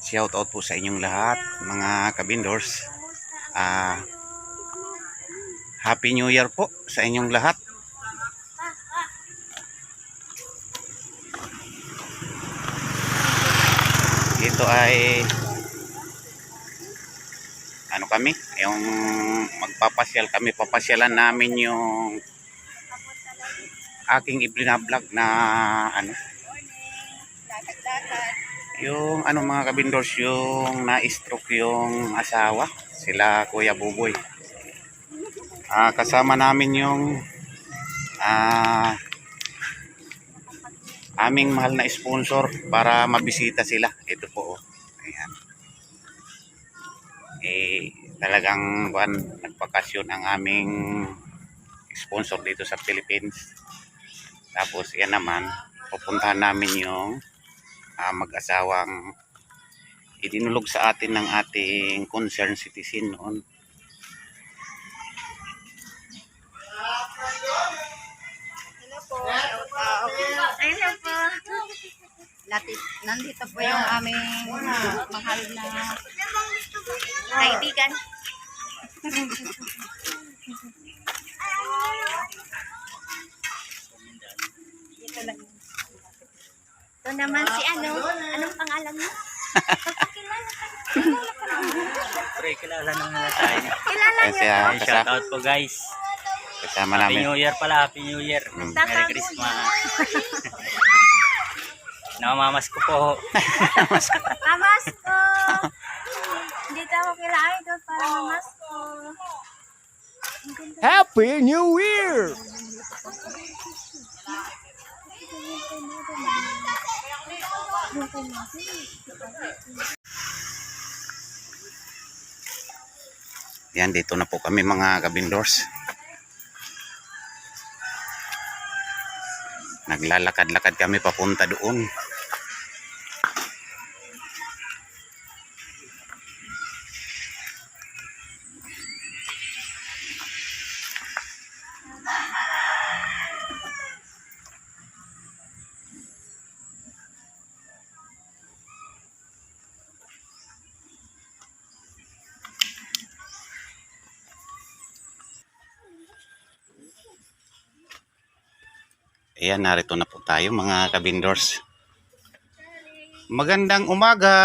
Shout out po sa inyong lahat mga kabindors. Happy New Year po sa inyong lahat. Ito ay kami, yung magpapasyal kami, papasyalan namin yung aking i-vlog na yung mga kabindors, yung na-stroke yung asawa, sila Kuya Buboy. Kasama namin yung aming mahal na sponsor para mabisita sila. Ito po, ayan. Talagang nagpakasyon ang aming sponsor dito sa Philippines. Tapos yan naman, pupuntahan namin yung mag-asawang idinulog sa atin ng ating concerned citizen noon. Hello po. Hello po. Nandito po yung aming mahal na kaibigan. Dito lang. Ito naman si anong pangalan mo? Pagkakilala ka. Pre, kilala na nga tayo. Kilala niyo. Shout out po guys. Kasama Happy namin. New Year pala, Happy New Year. Merry Christmas. Namamamas ko po. Mamas ko. Dito ako kila idol para mamas ko. Happy New Year! Yan, dito na po kami mga kabindors. Naglalakad-lakad kami papunta doon. Ayan, narito na po tayo mga kabindors. Magandang umaga.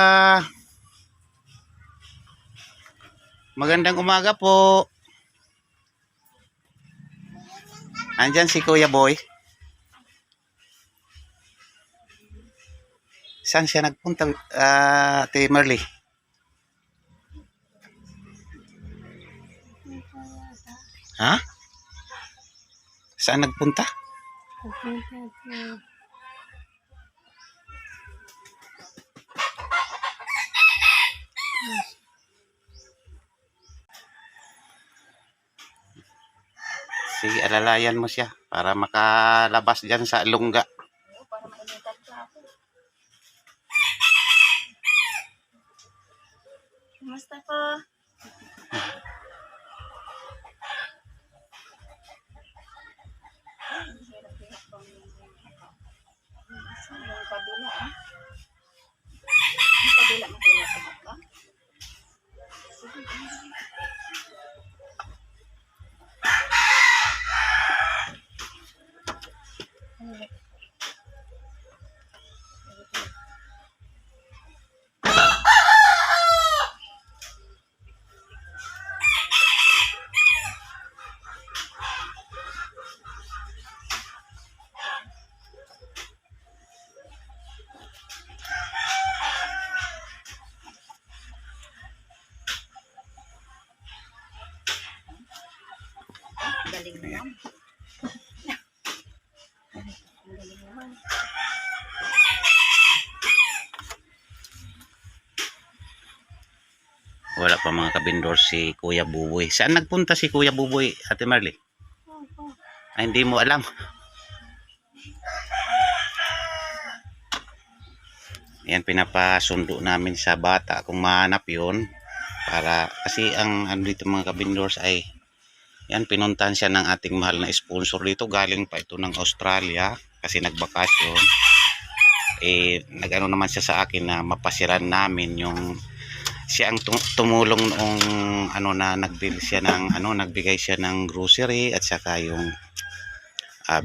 Magandang umaga po. Andyan si Kuya Boy. Saan siya nagpunta, Ate Merly? Ha? Saan nagpunta? Sige, alalayan mo siya para makalabas dyan sa lungga. Para mainitan ka ako. Kumusta po? Yung kabila Yung kabila makilasamat ka? Galing naman. Galing naman. Wala pa mga kabindor si Kuya Buboy. Saan nagpunta si Kuya Buboy, Ate Marley? Ay, hindi mo alam. Yan, pinapasundo namin sa bata kung mahanap yun. Para, kasi ang dito mga kabindors ay yan, pinuntahan siya ng ating mahal na sponsor dito. Galing pa ito ng Australia kasi nagbakasyon. nag-ano naman siya sa akin na mapasiran namin yung siya ang tumulong noong ano na nagbili siya ng ano, nagbigay siya ng grocery at saka yung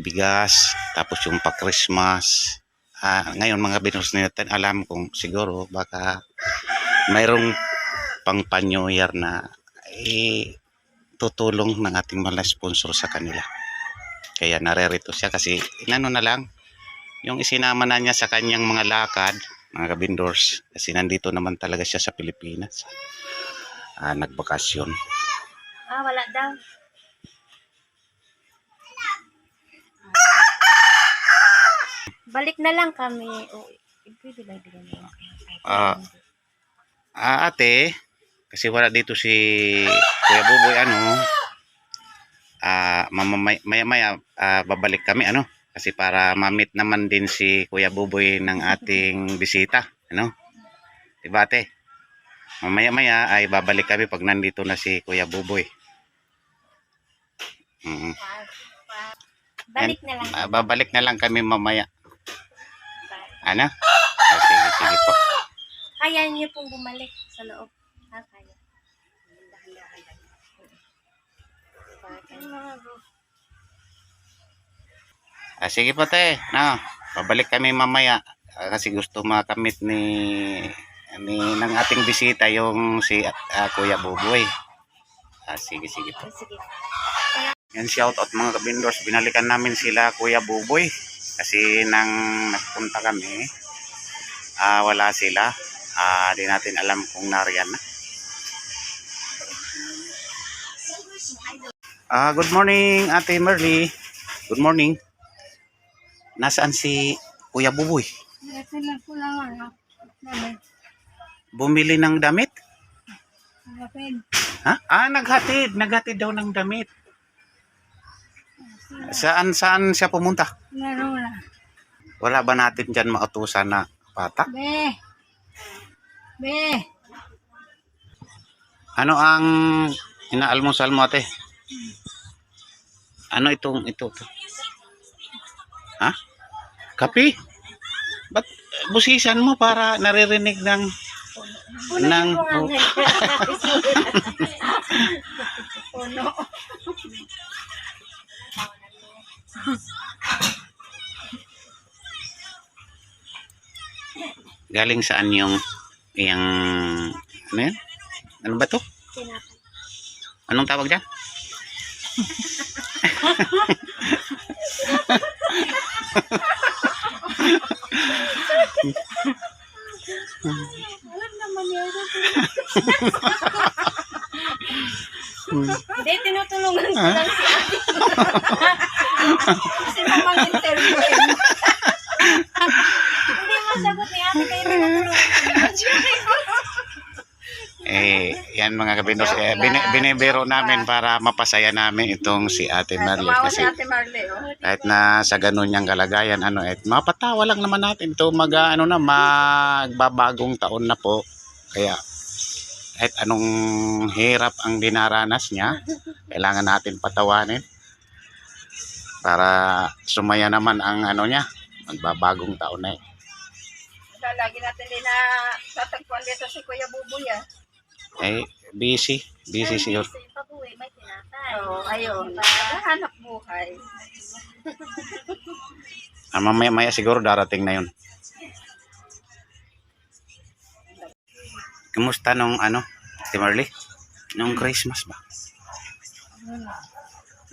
bigas, tapos yung pa-Christmas. Ngayon mga binus natin, alam kong siguro baka mayroong pang pa-New Year na tutulong ng ating mga sponsor sa kanila. Kaya narerito siya kasi inano na lang yung isinama na niya sa kanyang mga lakad, mga kabindors, kasi nandito naman talaga siya sa Pilipinas. Nagbakasyon. Wala daw. Balik na lang kami. Pwede ba ibigay mo? Ate, kasi wala dito si Kuya Buboy, maya-maya babalik kami, kasi para ma-meet naman din si Kuya Buboy ng ating bisita, diba ate? Mamaya-maya ay babalik kami pag nandito na si Kuya Buboy. Balik na lang. Babalik na lang kami mamaya. Sige po. Kaya niyo pong bumalik sa loob. Kaya. Sige po te. Babalik kami mamaya. Kasi gusto makamit ng ating bisita yung si Kuya Buboy. Sige po. Sige. Yan, shout out mga kabindors. Binalikan namin sila Kuya Buboy. Kasi nang nagpunta kami, wala sila. Di natin alam kung nariyan na. Good morning, Ate Merly. Good morning. Nasaan si Kuya Buboy? Bumili ng damit? Naghatid. Naghatid daw ng damit. Saan siya pumunta? Wala ba natin dyan mautusan na bata? Ano ang inaalmusal mo ate? Ano ito? Kape? Ba't busisan mo para naririnig ng galing saan yung ano yan? Ano ba to? Anong tawag dyan? Alam naman yan. Hindi, tinutulungan ko lang si ate. Kasi mamang interview. Hindi masagot ni ate, kaya tinutulungan ko lang. Yan mga kabindos, binibiro namin para mapasaya namin itong si Ate Marley. Kasi kahit na sa ganun niyang kalagayan, mapatawa lang naman natin ito. Magbabagong taon na po. Kaya kahit anong hirap ang dinaranas niya, kailangan natin patawanin para sumaya naman ang niya, magbabagong taon na Lagi natin din na tatagpuan dito si Kuya Buboy busy siya. May tinatay. Ayun. Hanap buhay. Mamaya siguro darating na yun. Kumusta nung Ate Marley? Nung Christmas ba?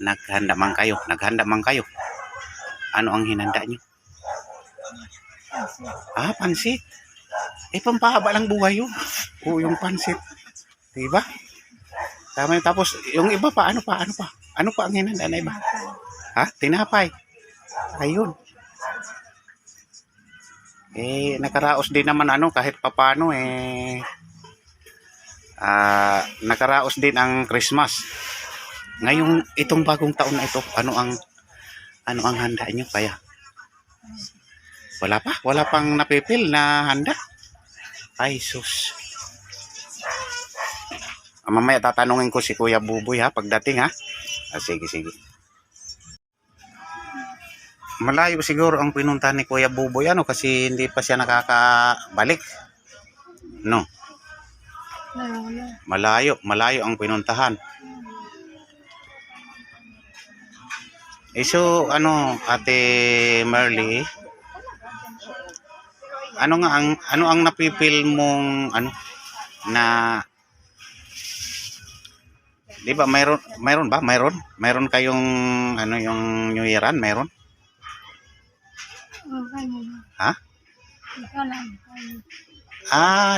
Naghanda man kayo. Ano ang hinanda niyo? Pansit. Pampahaba lang buhay yun. Yung pansit. Diba? Tama. Tapos, yung iba pa, ano pa? Ano pa ang hinanda na iba? Tinapay. Ayun. Nakaraos din naman kahit papano nakaraos din ang Christmas. Ngayong itong bagong taon na ito, ano ang handa niyo kaya? Wala pang napipil na handa. Ay sus. Mamaya tatanungin ko si Kuya Buboy pagdating Sige. Malayo siguro ang pinuntahan ni Kuya Buboy ano kasi hindi pa siya nakakabalik. No, malayo ang pinuntahan. So ano Ate Merly, ano ang napipil mong ano na 'di ba mayroon kayong ano yung New Yearan mayroon? Ha?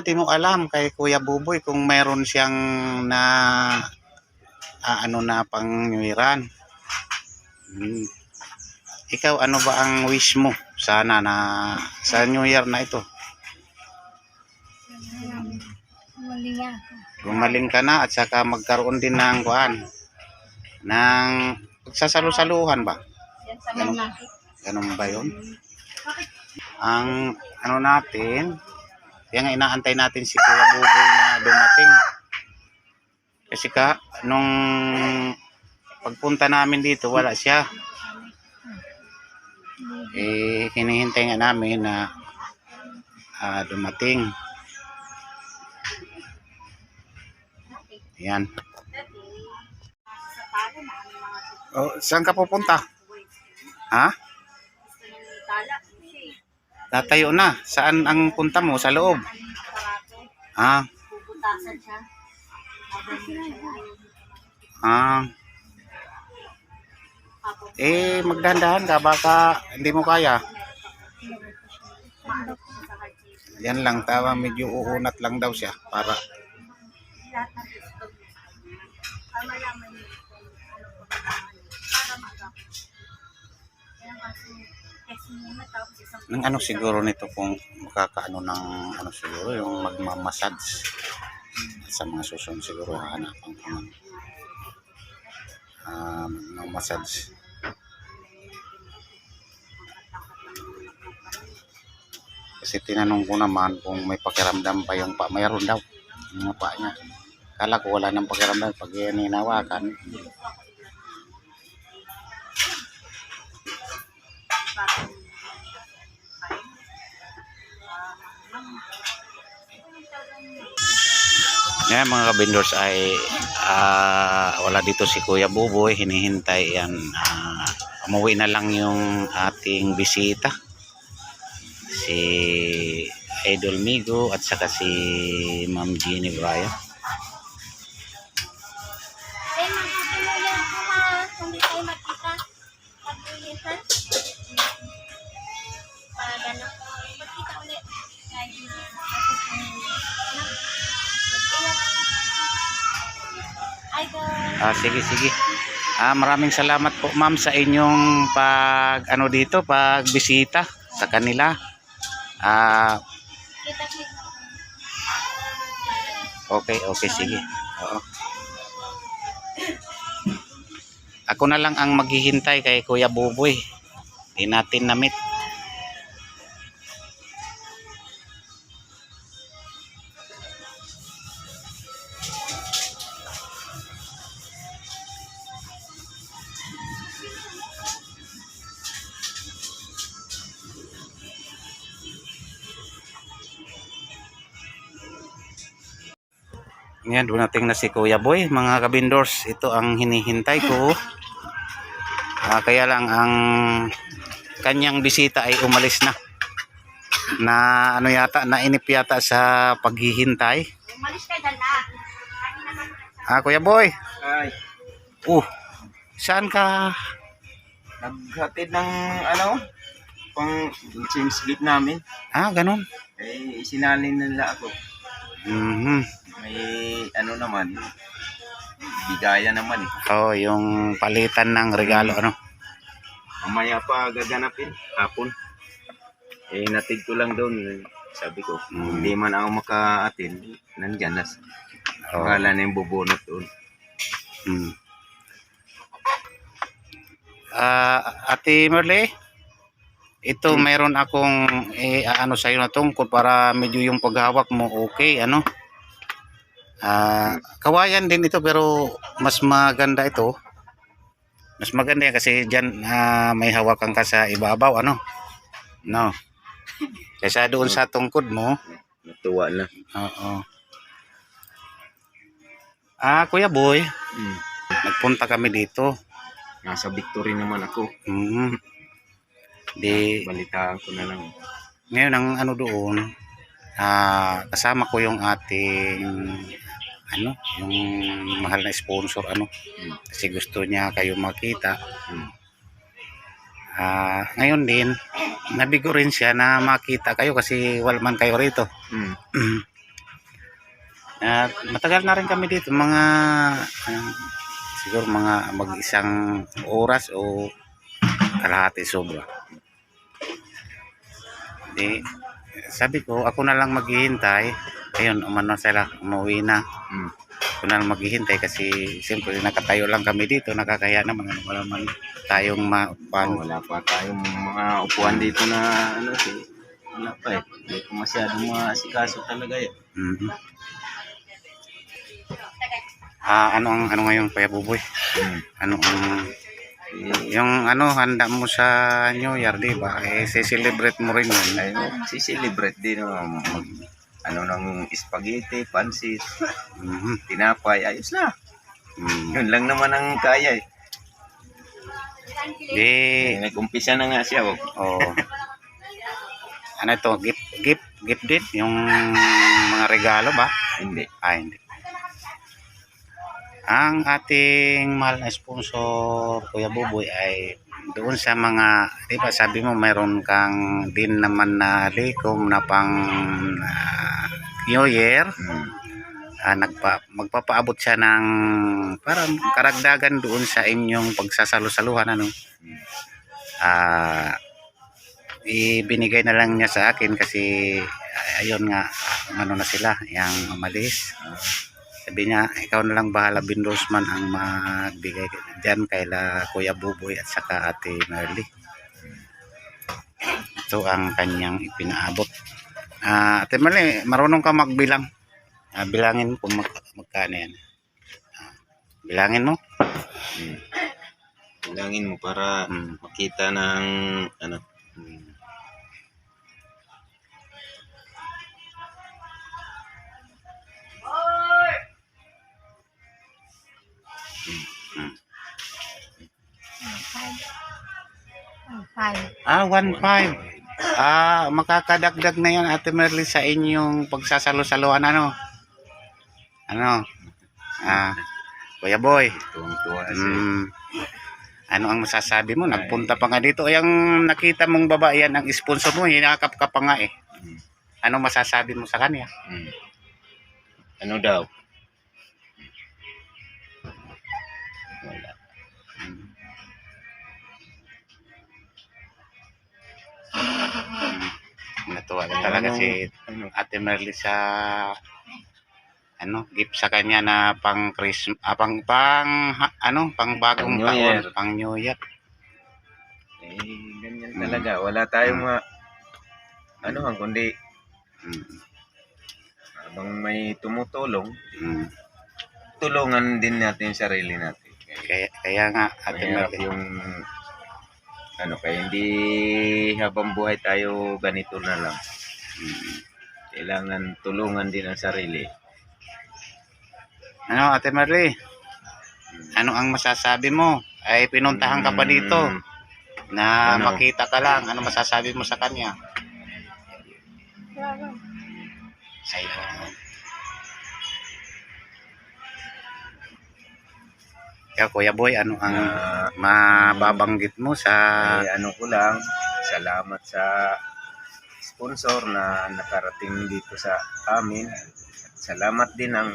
Di mo alam kay Kuya Buboy kung mayroon siyang na ano na pang New Yearan. Ikaw ano ba ang wish mo sana na sa New Year na ito? Gumaling ka na at saka magkaroon din ng kuan ng pagsasalu-saluhan ba? Ganun ba yun? Ang ano natin, kaya nga inaantay natin si Kuya Buboy na dumating. Kasi nung pagpunta namin dito, wala siya. Hinihintay nga namin na dumating. Yan. Oh, saan ka pupunta? Ha? Tatayo na. Saan ang punta mo? Sa loob? Magdahan-dahan ka. Baka hindi mo kaya. Yan lang. Medyo uunat lang daw siya. Para ng ano siguro nito kung makakaano ng ano siguro yung magmamassage sa mga susunod siguro hahanapan ko ng magmamassage. Kasi tinanong ko naman kung may pakiramdam pa yung pa, mayroon daw yung pa niya. Kala ko wala nang pakiramdam pag hinawakan. Yan mga kabindors ay wala dito si Kuya Buboy, hinihintay yan. Umuwi na lang yung ating bisita, si Idol Migo at saka si Ma'am Jeannie Bryan. Hindi tayo magkita. Pag-ulitan. Para gano'n. Magkita ulit. Sige. Maraming salamat po ma'am sa inyong pagbisita sa kanila. Okay, sige. Oo. Ako na lang ang maghihintay kay Kuya Buboy. Hindi natin na-meet. Yan, dumating na si Kuya Boy. Mga kabindors, ito ang hinihintay ko. Kaya lang ang kanyang bisita ay umalis na. Nainip yata sa paghihintay. Umalis ka dyan na. Kuya Boy. Ay, Saan ka? naghatid ng pang change gate namin. Ganun. Isinalin nila ako. May naman, bigaya naman Yung palitan ng regalo, Mamaya pa gaganapin, hapon. Natig ko lang doon. Sabi ko, hindi man ako maka-attend, nandyan na. Wala na yung bubunot doon. Ate Merle, ito mayroon akong sa iyo na tungkol para medyo yung paghawak mo okay, kawayan din ito pero mas maganda ito. Mas maganda yan kasi dyan may hawakan ka sa ibabaw, ano? No. Kaysa doon sa tungkod mo. Natuwa na. Oo. Kuya Boy, nagpunta kami dito. Nasa Victory naman ako. Di, Balitaan ko na lang. ngayon ang ano doon, kasama ko yung ating ano, yung mahal na sponsor, ano, kasi gusto niya kayo makita. Ngayon din, nabigo rin siya na makita kayo kasi wala man kayo rito. Matagal na rin kami dito, mga siguro mga mag-isang oras o kalahati sobra. Di, sabi ko, ako na lang maghihintay. Ayun, umano sila, umuwi na. Ako na lang maghihintay kasi siyempre nakatayo lang kami dito, nakakaya naman, wala man tayong maupan. Wala pa tayong mga upuan dito na ano wala pa eh. Hindi ko masyadong maasikaso talaga eh. Ano ngayon, Kuya Buboy? Ano ang yung ano handa mo sa New Year, di ba? Si-celebrate mo rin yun. Ay, si-celebrate din ano ng spaghetti, pansit, tinapay, ayos na. Yun lang naman ang kaya eh. Nag-umpisa na nga siya. Ano ito? Gift din? Yung mga regalo ba? Hindi. Hindi. Ang ating mahal na sponsor, Kuya Buboy, ay doon sa mga, di ba sabi mo mayroon kang din naman na likom na pang New Year. Magpapaabot siya ng parang karagdagan doon sa inyong pagsasalo-saluhan, ano. Ibinigay na lang niya sa akin kasi ayun nga, ano na sila, yung umalis. Sabi niya, ikaw na lang bahala, Binrosman, ang magbigay dyan kaila Kuya Buboy at saka Ate Merly. Ito ang kanyang ipinaabot. Ate Merly, marunong ka magbilang. Bilangin kung magkano yan. Bilangin mo. Bilangin mo para makita ng ano. Five. 1.5. Makakadagdag na yan, Ate Merly, sa inyong pagsasalo-saluhan, ano? Ano? Kuya Boy. Tuwang-tuwa Ano ang masasabi mo? Nagpunta pa nga dito. Yung nakita mong babae yan, ang sponsor mo, hinakap ka pa nga eh. Ano masasabi mo sa kanya? Ano daw? Wala. Natuwa na talaga si Ate Merly sa ano, gift sa kanya na pang Christmas, pang bagong New taon, Year. pang New Year. Ganyan talaga. Wala tayong kundi habang may tumutulong, tulungan din natin yung sarili natin. Kaya nga, Ate Mahirap Merly. yung kaya hindi habang buhay tayo ganito na lang. Kailangan tulungan din ang sarili. Ano, Ate Merly? Ano ang masasabi mo? Ay pinuntahan ka pa dito na makita ka lang. Ano masasabi mo sa kanya? Ayun. Kaya Kuya Boy, ano ang mababanggit mo sa Ano ko lang, salamat sa sponsor na nakarating dito sa amin. Salamat din ang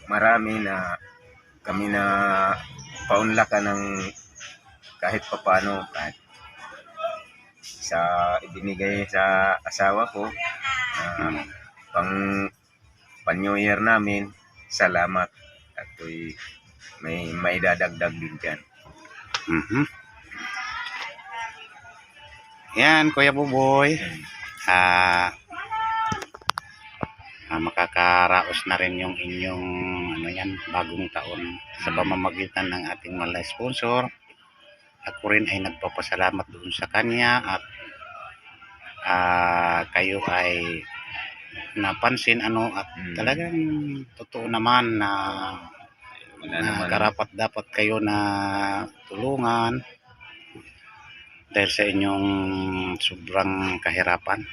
marami na kami na paunlakan ng kahit papano, kahit sa ibinigay sa asawa ko pang New Year namin. Salamat at may dadagdag din dyan. Yan, Kuya Buboy. Makakaraos na rin yung inyong ano yan, bagong taon sa pamamagitan ng ating mga sponsor. Ako rin ay nagpapasalamat doon sa kanya at kayo ay napansin at talagang totoo naman na Wala naman. karapat dapat kayo na tulungan dahil sa inyong sobrang kahirapan.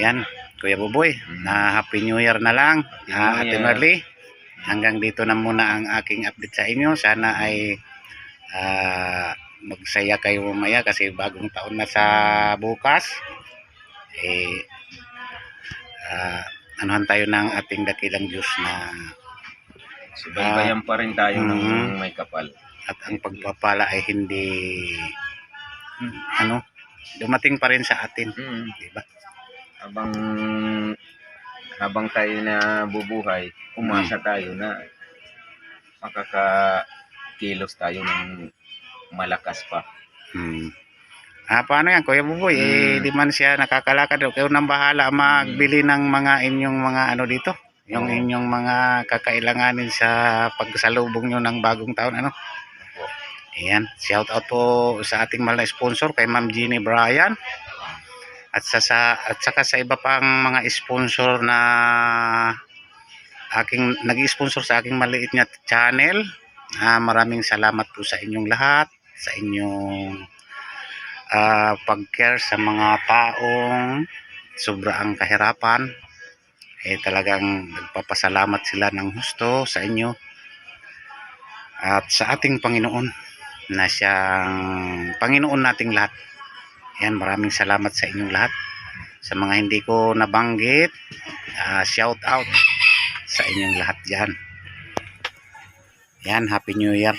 Yan, Kuya Buboy, na Happy New Year na lang. Ate Year. Marley, hanggang dito na muna ang aking update sa inyo. Sana ay magsaya kayo mamaya kasi bagong taon na sa bukas. Anuhan tayo ng ating dakilang Diyos na Subaybayan pa rin tayo ng may kapal. at ang pagpapala ay hindi dumating pa rin sa atin, di ba? Habang tayo na bubuhay, umasa tayo na makakakilos tayo ng malakas pa. Paano yan, Kuya Buboy? Di man siya nakakalakad. Kayo nang bahala magbili ng mga inyong mga dito. Yung inyong mga kakailanganin sa pagsalubong nyo ng bagong taon. Ayan. Shout out po sa ating mahal na sponsor kay Ma'am Jeannie Bryan. At saka sa iba pang mga sponsor na nag-sponsor sa aking maliit na channel. Maraming salamat po sa inyong lahat. Sa inyong pag-care sa mga taong sobrang kahirapan, talagang nagpapasalamat sila ng husto sa inyo at sa ating Panginoon na siyang Panginoon nating lahat. Yan, maraming salamat sa inyong lahat. Sa mga hindi ko nabanggit, shout out sa inyong lahat dyan. Yan, Happy New Year.